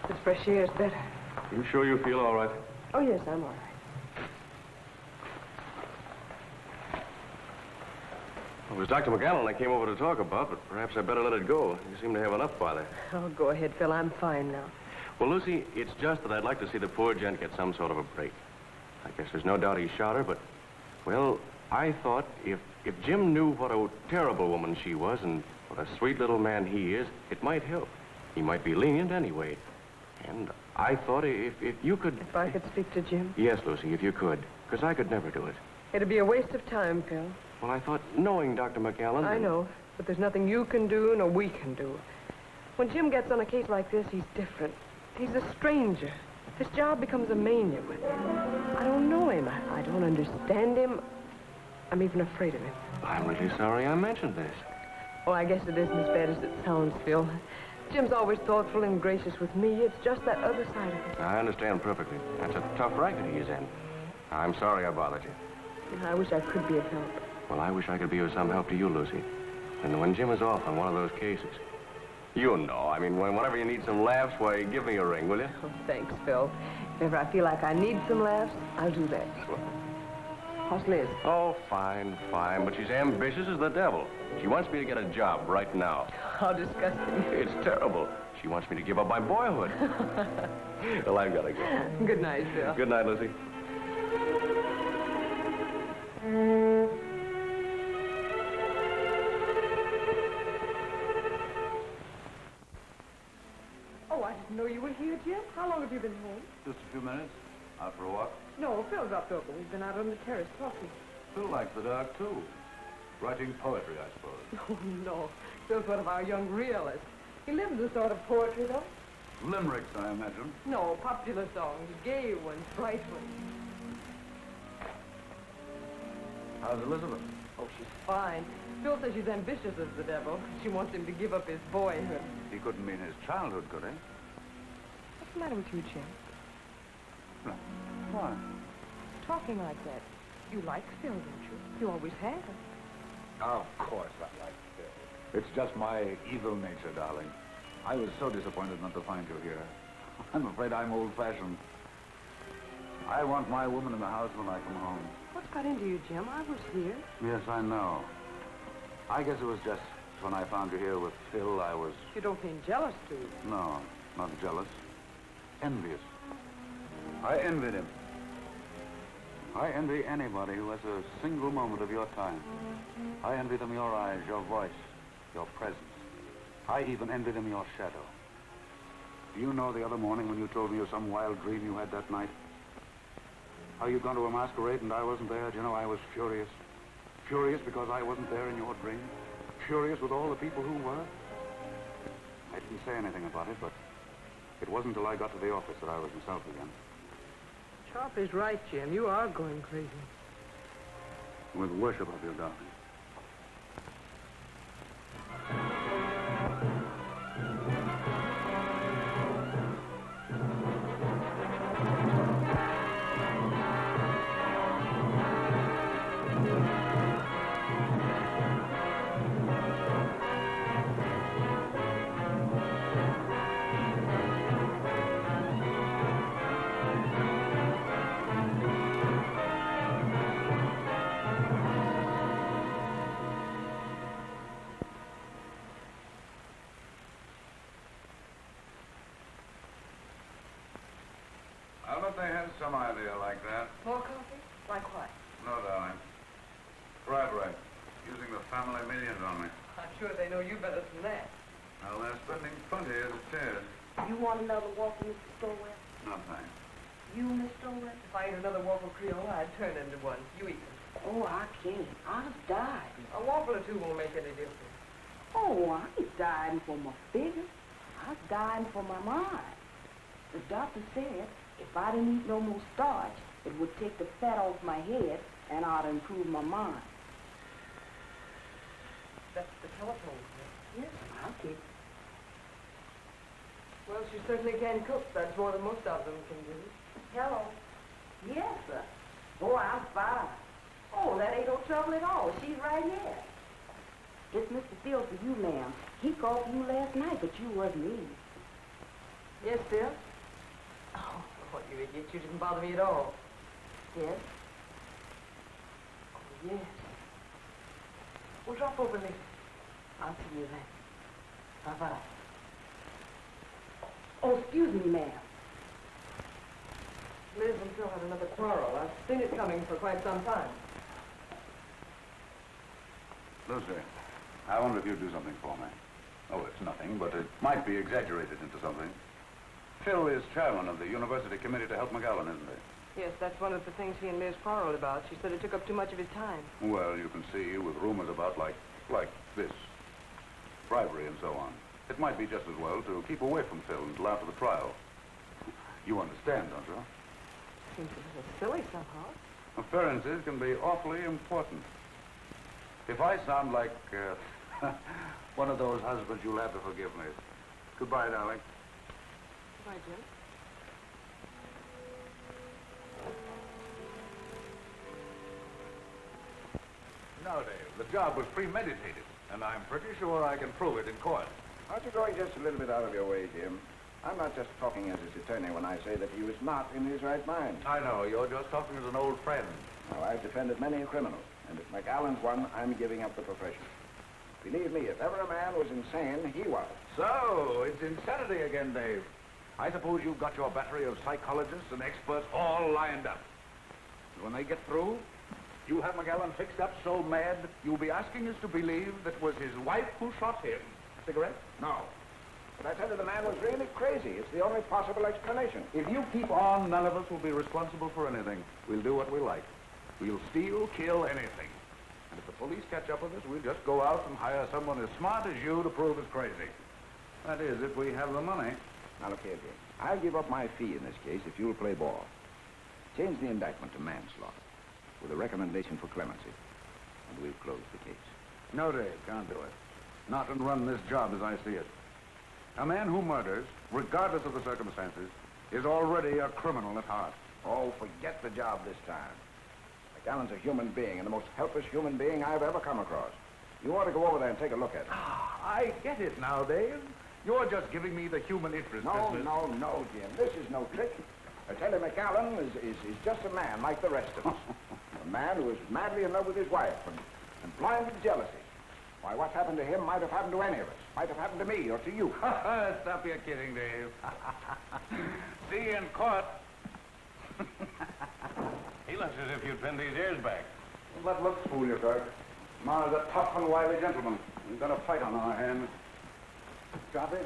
This fresh air's better. You sure you feel all right? Oh, yes, I'm all right. It was Dr. McAllen I came over to talk about, but perhaps I better let it go. You seem to have enough bother. Oh, go ahead, Phil. I'm fine now. Well, Lucy, it's just that I'd like to see the poor gent get some sort of a break. I guess there's no doubt he shot her, but, well, I thought if Jim knew what a terrible woman she was and what a sweet little man he is, it might help. He might be lenient anyway. And I thought if you could... If I could speak to Jim? Yes, Lucy, if you could, because I could never do it. It'd be a waste of time, Phil. Well, I thought knowing Dr. McAllen... I know, but there's nothing you can do nor we can do. When Jim gets on a case like this, he's different. He's a stranger. His job becomes a mania with him. I don't know him. I don't understand him. I'm even afraid of him. I'm really sorry I mentioned this. Oh, I guess it isn't as bad as it sounds, Phil. Jim's always thoughtful and gracious with me. It's just that other side of it. I understand perfectly. That's a tough racket he is in. I'm sorry I bothered you. I wish I could be of help. Well, I wish I could be of some help to you, Lucy. And when Jim is off on one of those cases, you know, I mean, whenever you need some laughs, why, give me a ring, will you? Oh, thanks, Phil. If ever I feel like I need some laughs, I'll do that. How's Liz? Oh, fine, fine. But she's ambitious as the devil. She wants me to get a job right now. How disgusting. It's terrible. She wants me to give up my boyhood. Well, I've got to go. Good night, Phil. Good night, Lucy. Oh, I didn't know you were here, Jim. How long have you been home? Just a few minutes. Out for a walk. No, Phil dropped over. We've been out on the terrace talking. Phil likes the dark, too. Writing poetry, I suppose. Oh, no. Phil's one of our young realists. He lives a sort of poetry, though. Limericks, I imagine. No, popular songs. Gay ones, bright ones. How's Elizabeth? Oh, she's fine. Phil says she's ambitious as the devil. She wants him to give up his boyhood. He couldn't mean his childhood, could he? What's the matter with you, Jim? No. Why? Talking like that. You like Phil, don't you? You always have. Of course I like Phil. It's just my evil nature, darling. I was so disappointed not to find you here. I'm afraid I'm old-fashioned. I want my woman in the house when I come home. What's got into you, Jim? I was here. Yes, I know. I guess it was just when I found you here with Phil, I was... You don't mean jealous, do you? No, not jealous. Envious. I envied him. I envy anybody who has a single moment of your time. I envy them your eyes, your voice, your presence. I even envy them your shadow. Do you know the other morning when you told me of some wild dream you had that night? How you'd gone to a masquerade and I wasn't there? Do you know, I was furious. Furious because I wasn't there in your dream. Furious with all the people who were. I didn't say anything about it, but it wasn't until I got to the office that I was myself again. Sharp is right, Jim. You are going crazy. With worship of you, darling. I'll bet they had some idea like that. More coffee? Like what? No, darling. Bribery. Using the family millions on me. I'm sure they know you better than that. Well, they're spending plenty as it is. You want another waffle, Mr. Stowell? No, thanks. You, Miss Stowell? If I ate another waffle Creole, I'd turn into one. You eat them. Oh, I can't. I'll die. A waffle or two won't make any difference. Oh, I ain't dying for my figure. I'm dying for my mind. The doctor said if I didn't eat no more starch, it would take the fat off my head and I'd improve my mind. That's the telephone. Yes, I'll take it. Well, she certainly can cook. That's more than most of them can do. Hello. Yes, sir. Oh, I'm fine. Oh, that ain't no trouble at all. She's right here. It's Mr. Phil for you, ma'am. He called for you last night, but you wasn't in. Yes, Phil? Oh, what you idiot. You didn't bother me at all. Yes? Oh, yes. Well, drop over later. I'll see you then. Bye-bye. Oh, excuse me, ma'am. Liz and Phil had another quarrel. I've seen it coming for quite some time. Lucy, I wonder if you'd do something for me. Oh, it's nothing, but it might be exaggerated into something. Phil is chairman of the University Committee to help McAllen, isn't he? Yes, that's one of the things he and Liz quarreled about. She said it took up too much of his time. Well, you can see, with rumors about like this, bribery and so on, it might be just as well to keep away from Phil until after the trial. You understand, don't you? Seems a little silly somehow. Appearances can be awfully important. If I sound like one of those husbands, you'll have to forgive me. Goodbye, darling. Goodbye, Jim. No, Dave, the job was premeditated, and I'm pretty sure I can prove it in court. Aren't you going just a little bit out of your way, Jim? I'm not just talking as his attorney when I say that he was not in his right mind. I know, you're just talking as an old friend. Now, I've defended many a criminal, and if McAllen's one, I'm giving up the profession. Believe me, if ever a man was insane, he was. So, it's insanity again, Dave. I suppose you've got your battery of psychologists and experts all lined up. And when they get through, you'll have McAllen fixed up so mad, you'll be asking us to believe that it was his wife who shot him. Cigarette? No. But I tell you, the man was really crazy. It's the only possible explanation. If you keep on, none of us will be responsible for anything. We'll do what we like. We'll steal, kill, anything. And if the police catch up with us, we'll just go out and hire someone as smart as you to prove us crazy. That is, if we have the money. Now, look here, Jim. I'll give up my fee in this case if you'll play ball. Change the indictment to manslaughter with a recommendation for clemency, and we'll close the case. No, Dave, can't do it. Not and run this job as I see it. A man who murders, regardless of the circumstances, is already a criminal at heart. Oh, forget the job this time. McAllen's a human being, and the most helpless human being I've ever come across. You ought to go over there and take a look at it. I get it now, Dave. You're just giving me the human interest No, business. no, Jim. This is no trick. I tell you, McAllen is just a man like the rest of us. A man who is madly in love with his wife and blind with jealousy. Why, what's happened to him might have happened to any of us. Might have happened to me or to you. Stop your kidding, Dave. See you in court. He looks as if you'd pinned his ears back. Don't let looks fool you, Kirk. Mara's a tough and wily gentleman. We've got a fight on our hands. Copy?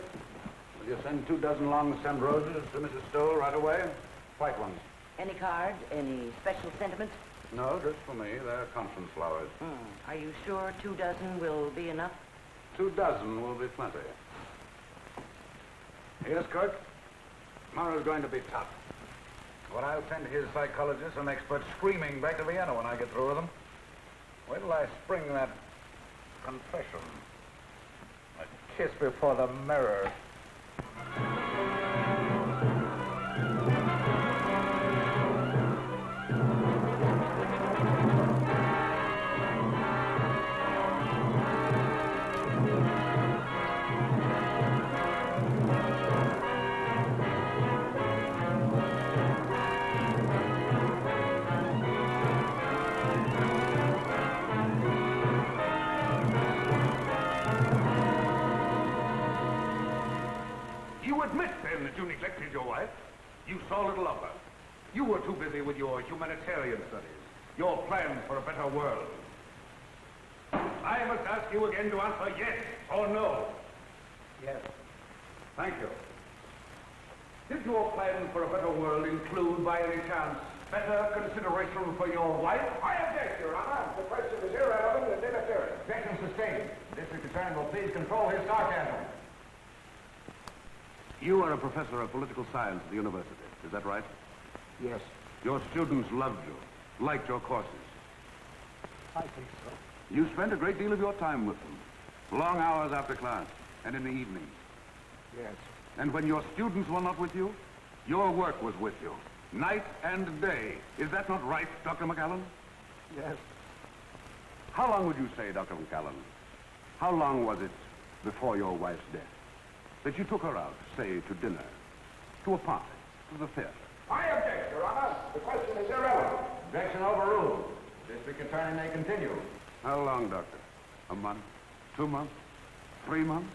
Will you send 24 long stem roses to Mrs. Stowe right away? White ones. Any cards? Any special sentiments? No, just for me. They're conference flowers. Are you sure 24 will be enough? 24 will be plenty. Yes, Kirk? Mara's going to be tough. But I'll send his psychologists and experts screaming back to Vienna when I get through with them. Wait till I spring that confession. A kiss before the mirror. You admit, then, that you neglected your wife. You saw little of her. You were too busy with your humanitarian studies, your plans for a better world. I must ask you again to answer yes or no. Yes. Thank you. Did your plan for a better world include, by any chance, better consideration for your wife? I object, Your Honor. The question is irrelevant and inappropriate. Objection sustained. The district attorney will please control his sarcasm. You are a professor of political science at the university. Is that right? Yes, Your students loved you, liked your courses. I think so. You spent a great deal of your time with them. Long hours after class and in the evening. Yes. And when your students were not with you, your work was with you. Night and day. Is that not right, Dr. McAllen? Yes. How long would you say, Dr. McAllen? How long was it before your wife's death that you took her out, say, to dinner, to a party, to the theater? I object, Your Honor. The question is irrelevant. Objection overruled. District attorney may continue. How long, Doctor? A month? 2 months? 3 months?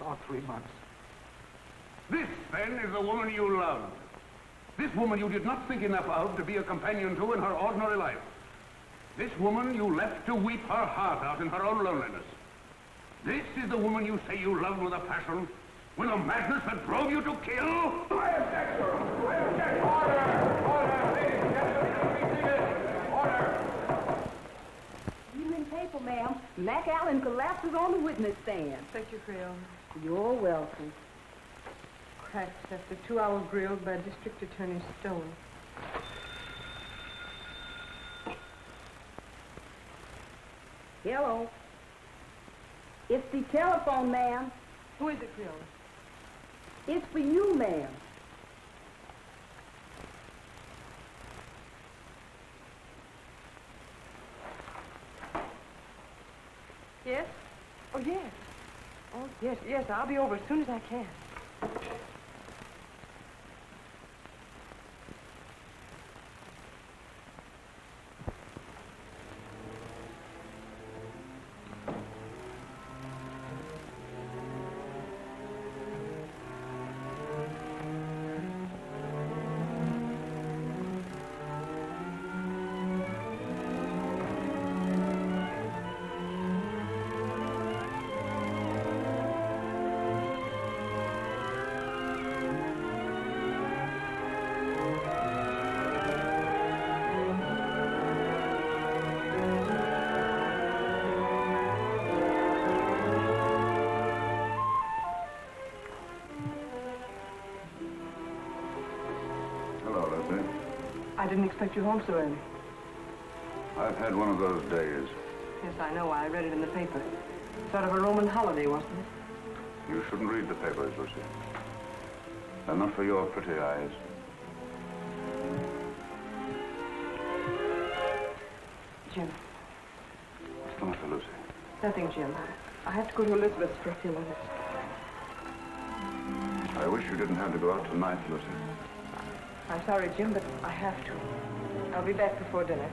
About 3 months. This, then, is the woman you loved. This woman you did not think enough of to be a companion to in her ordinary life. This woman you left to weep her heart out in her own loneliness. This is the woman you say you loved with a passion, with a madness that drove you to kill? I object, Your Honor. I object. Order! Order! Ladies and gentlemen, be seated. Order! Evening paper, ma'am. McAllen collapses on the witness stand. Thank you, Creole. You're welcome. Cracked after 2 hours grilled by District Attorney Stone. Hello. It's the telephone, ma'am. Who is it, Creole? It's for you, ma'am. Yes? Oh, yes. Oh, yes, I'll be over as soon as I can. I didn't expect you home so early. I've had one of those days. Yes, I know. I read it in the paper. Sort of a Roman holiday, wasn't it? You shouldn't read the papers, Lucy. They're not for your pretty eyes. Jim. What's the matter, Lucy? Nothing, Jim. I have to go to Elizabeth's for a few minutes. I wish you didn't have to go out tonight, Lucy. I'm sorry, Jim, but I have to. I'll be back before dinner.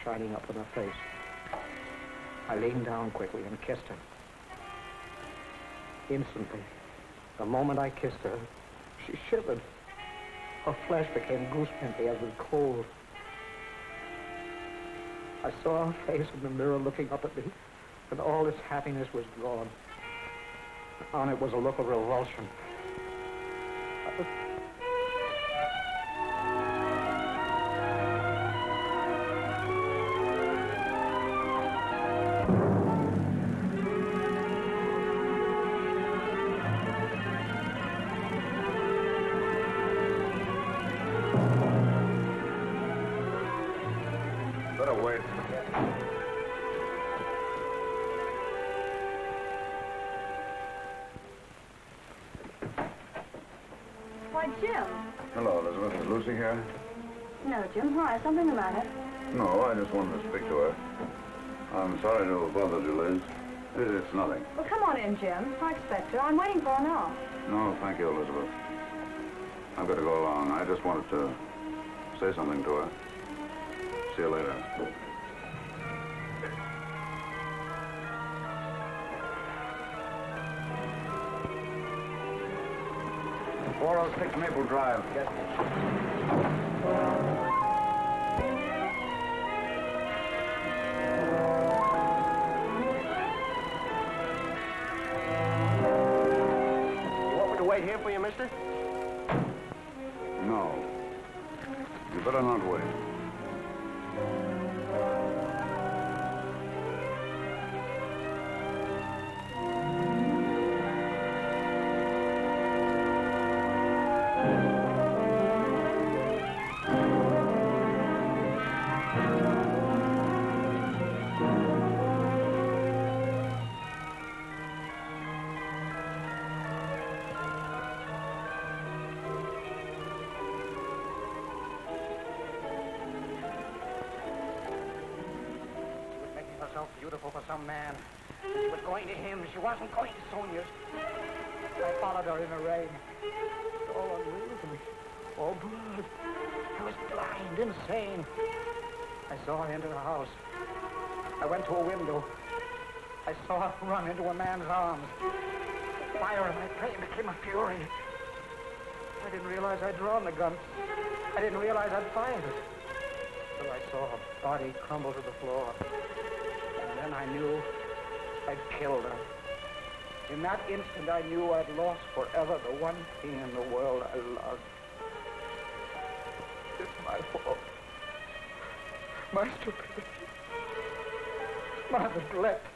Shining up in her face. I leaned down quickly and kissed her. Instantly, the moment I kissed her, she shivered. Her flesh became goose-pimply as with cold. I saw her face in the mirror looking up at me, and all its happiness was gone. On it was a look of revulsion. I'll wait. Why, Jim. Hello, Elizabeth. Is Lucy here? No, Jim. Why? Something the matter? No, I just wanted to speak to her. I'm sorry to have bothered you, Liz. It's nothing. Well, come on in, Jim. I expect her. I'm waiting for her now. No, thank you, Elizabeth. I've got to go along. I just wanted to say something to her. See you later. 406 Maple Drive. Yes. You want me to wait here for you, mister? No. You better not wait. So beautiful for some man. She was going to him. She wasn't going to Sonia's. I followed her in the rain. It's all unreal to me. All blood. I was blind, insane. I saw her enter the house. I went to a window. I saw her run into a man's arms. The fire in my brain became a fury. I didn't realize I'd drawn the gun. I didn't realize I'd fired it. Till I saw her body crumble to the floor. Then I knew I'd killed her. In that instant, I knew I'd lost forever the one thing in the world I loved. It's my fault. My stupidity. My neglect.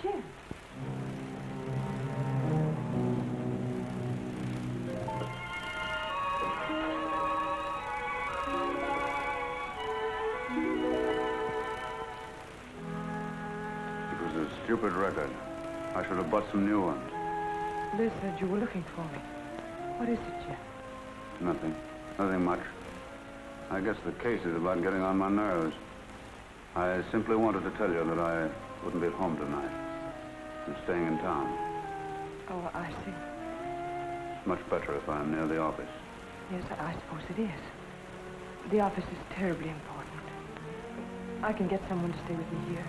Jim. It was a stupid record. I should have bought some new ones. Liz said you were looking for me. What is it, Jim? Nothing. Nothing much. I guess the case is about getting on my nerves. I simply wanted to tell you that I wouldn't be at home tonight. I'm staying in town. Oh, I see. It's much better if I'm near the office. Yes, I suppose it is. The office is terribly important. I can get someone to stay with me here.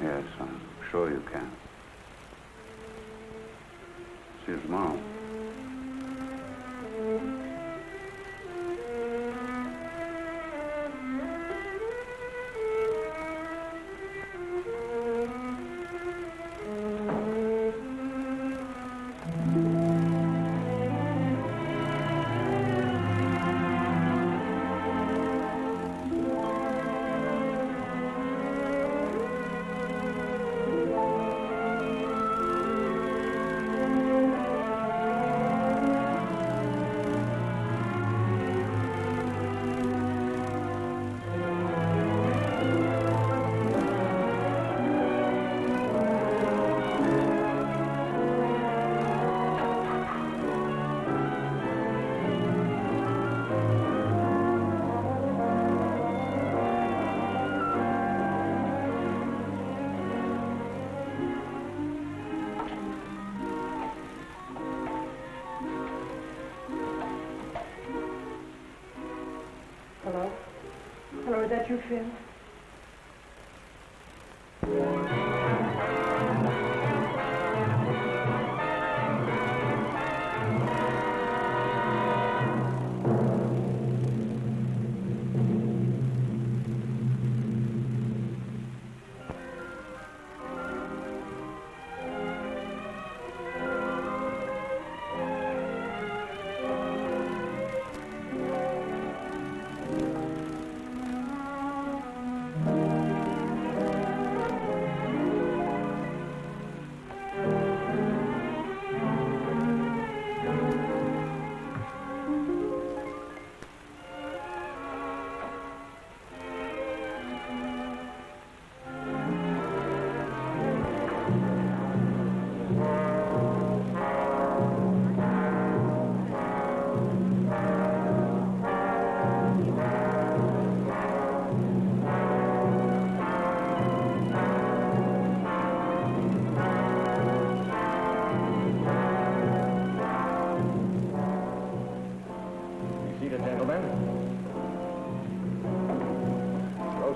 Yes, I'm sure you can. See you tomorrow. sure that you feel?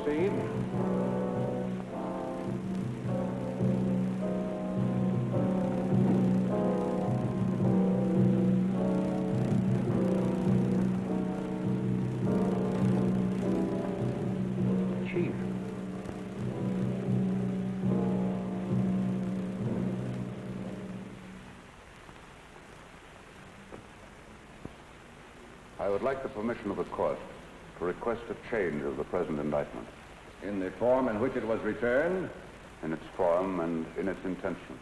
Proceed. Chief. I would like the permission of the court to request a change of the present indictment. In the form in which it was returned? In its form and in its intention.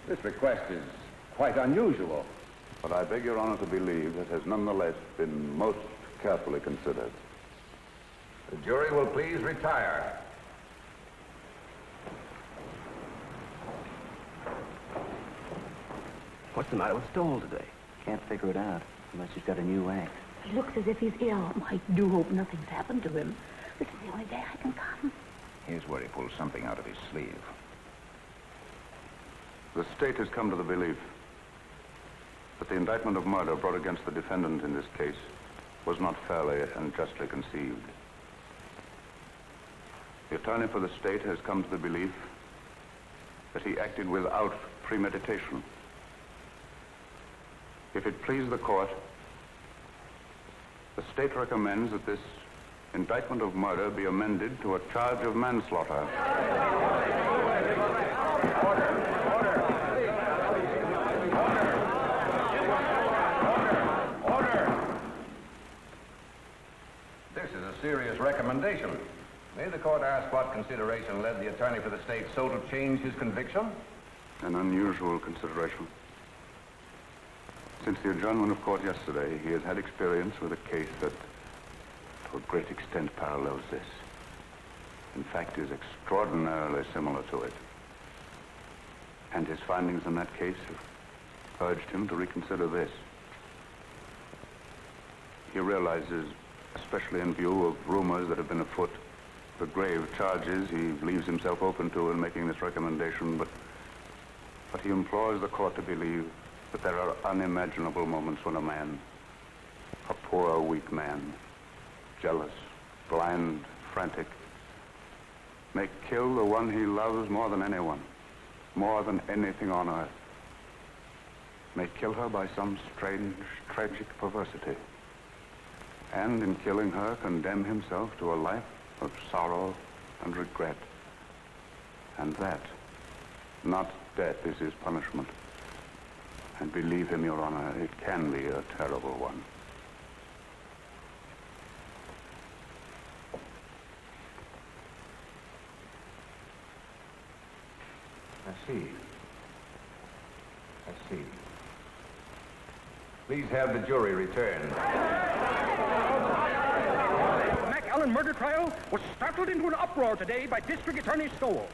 This request is quite unusual. But I beg Your Honor to believe it has nonetheless been most carefully considered. The jury will please retire. What's the matter with Stoll today? Can't figure it out, unless he's got a new act. He looks as if he's ill. I do hope nothing's happened to him. This is the only day I can come. Here's where he pulls something out of his sleeve. The state has come to the belief that the indictment of murder brought against the defendant in this case was not fairly and justly conceived. The attorney for the state has come to the belief that he acted without premeditation. If it please the court, the state recommends that this indictment of murder be amended to a charge of manslaughter. This is a serious recommendation. May the court ask what consideration led the attorney for the state so to change his conviction? An unusual consideration. Since the adjournment of court yesterday, he has had experience with a case that, to a great extent, parallels this. In fact, is extraordinarily similar to it. And his findings in that case have urged him to reconsider this. He realizes, especially in view of rumors that have been afoot, the grave charges he leaves himself open to in making this recommendation, but he implores the court to believe that there are unimaginable moments when a man, a poor, weak man, jealous, blind, frantic, may kill the one he loves more than anyone, more than anything on earth, may kill her by some strange, tragic perversity, and in killing her condemn himself to a life of sorrow and regret. And that, not death, is his punishment. And believe him, Your Honor, it can be a terrible one. I see. I see. Please have the jury return. The McAllen murder trial was startled into an uproar today by District Attorney Stoll.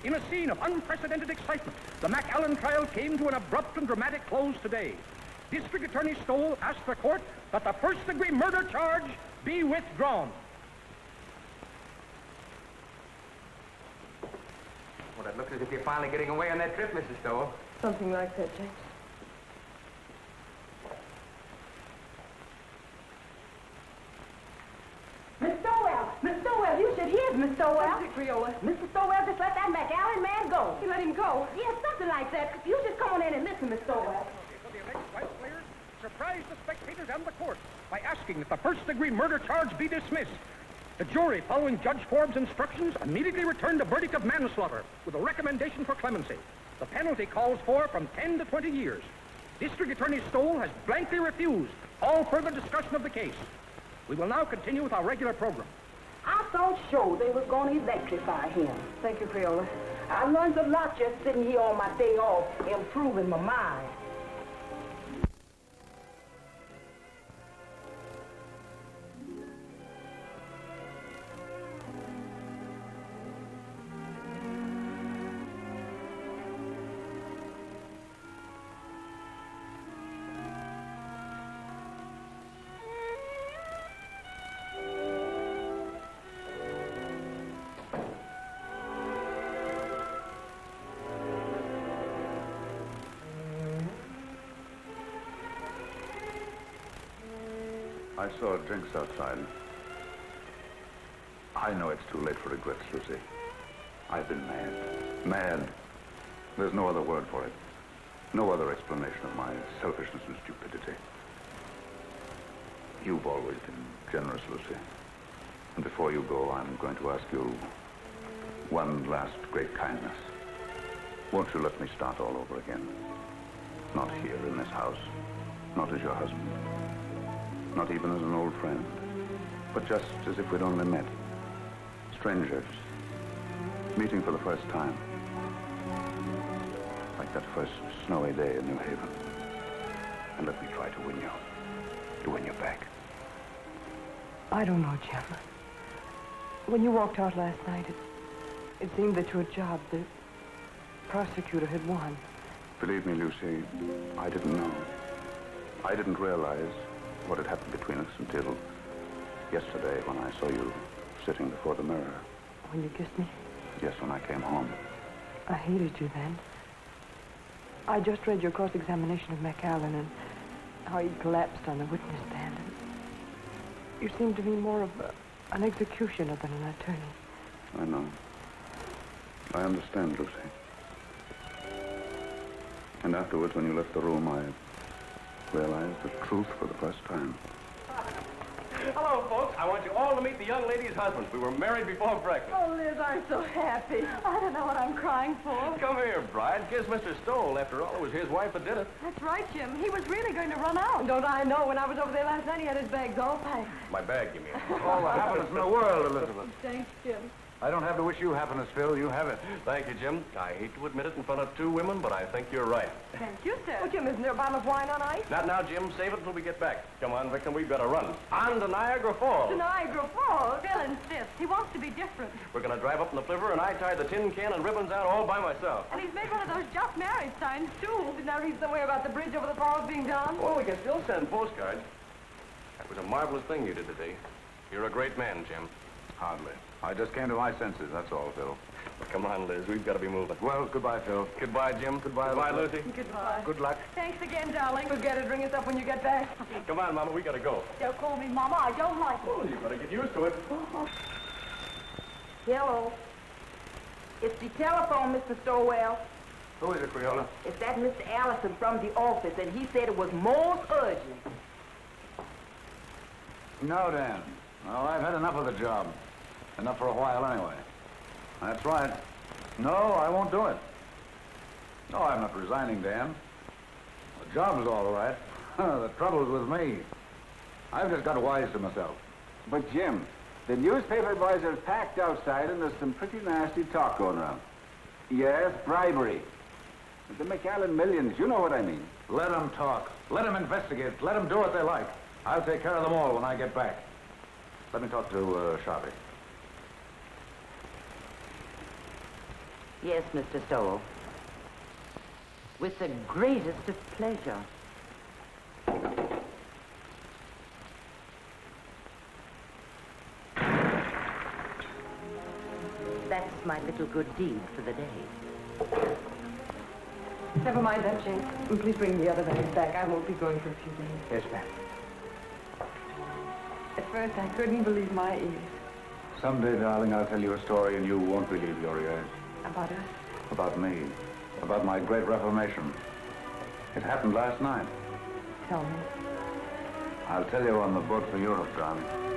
In a scene of unprecedented excitement, the McAllen trial came to an abrupt and dramatic close today. District Attorney Stoll asked the court that the first-degree murder charge be withdrawn. Well, it looks as if you're finally getting away on that trip, Mrs. Stoll. Something like that, James. Miss Stoll! Miss Stowell? That's it, Creola. Mr. Stowell just let that McAllen man go. He let him go. Yes, something like that. You just come on in and listen, Miss Stowell. For the alleged rights players, surprise the spectators and the court by asking that the first-degree murder charge be dismissed. The jury, following Judge Forbes' instructions, immediately returned a verdict of manslaughter with a recommendation for clemency. The penalty calls for from 10 to 20 years. District Attorney Stoll has blankly refused all further discussion of the case. We will now continue with our regular program. I thought sure they was going to electrify him. Thank you, Creola. I learned a lot just sitting here on my day off, improving my mind. I saw drinks outside. I know it's too late for regrets, Lucy. I've been mad. Mad. There's no other word for it. No other explanation of my selfishness and stupidity. You've always been generous, Lucy. And before you go, I'm going to ask you one last great kindness. Won't you let me start all over again? Not here in this house. Not as your husband. Not even as an old friend, but just as if we'd only met. Strangers, meeting for the first time. Like that first snowy day in New Haven. And let me try to win you back. I don't know, Jim. When you walked out last night, it seemed that your job, the prosecutor, had won. Believe me, Lucy, I didn't know. I didn't realize what had happened between us until yesterday when I saw you sitting before the mirror. When you kissed me? Yes, when I came home. I hated you then. I just read your cross-examination of McAllen and how he collapsed on the witness stand. And you seemed to me more of an executioner than an attorney. I know. I understand, Lucy. And afterwards, when you left the room, I realized the truth for the first time. Hello, folks. I want you all to meet the young lady's husband. We were married before breakfast. Oh, Liz, I'm so happy. I don't know what I'm crying for. Come here, bride. Kiss Mr. Stoll. After all, it was his wife that did it. That's right, Jim. He was really going to run out. Don't I know? When I was over there last night, he had his bags all packed. My bag, you mean? All the happiness in the world, Elizabeth. Thanks, Jim. I don't have to wish you happiness, Phil. You have it. Thank you, Jim. I hate to admit it in front of two women, but I think you're right. Thank you, sir. Oh, Jim, isn't there a bottle of wine on ice? Not now, Jim. Save it until we get back. Come on, Victor. We've got to run. On to Niagara Falls. To Niagara Falls? Phil insists. He wants to be different. We're going to drive up in the flivver, and I tie the tin can and ribbons out all by myself. And he's made one of those just married signs, too. Didn't I read somewhere about the bridge over the falls being done? Well, we can still send postcards. That was a marvelous thing you did today. You're a great man, Jim. Hardly. I just came to my senses, that's all, Phil. Well, come on, Liz. We've got to be moving. Well, goodbye, Phil. Goodbye, Jim. Goodbye, Lucy. Goodbye. Good luck. Thanks again, darling. Forget it. Ring us up when you get back. Come on, Mama. We got to go. Don't call me Mama. I don't like it. Oh, you better get used to it. Hello. It's the telephone, Mr. Stowell. Who is it, Creola? It's that Mr. Allison from the office, and he said it was most urgent. No, Dan. No, I've had enough of the job. Enough for a while, anyway. That's right. No, I won't do it. No, I'm not resigning, Dan. The job's all right. The trouble's with me. I've just got wise to myself. But, Jim, the newspaper boys are packed outside, and there's some pretty nasty talk going around. Yes, bribery. The McAllen millions, you know what I mean. Let them talk. Let them investigate. Let them do what they like. I'll take care of them all when I get back. Let me talk to Sharpie. Yes, Mr. Stoll. With the greatest of pleasure. That's my little good deed for the day. Never mind that, Jane. And please bring the other bags back. I won't be going for a few days. Yes, ma'am. At first, I couldn't believe my ears. Someday, darling, I'll tell you a story and you won't believe your ears. About us? About me. About my great reformation. It happened last night. Tell me. I'll tell you on the boat for Europe, darling.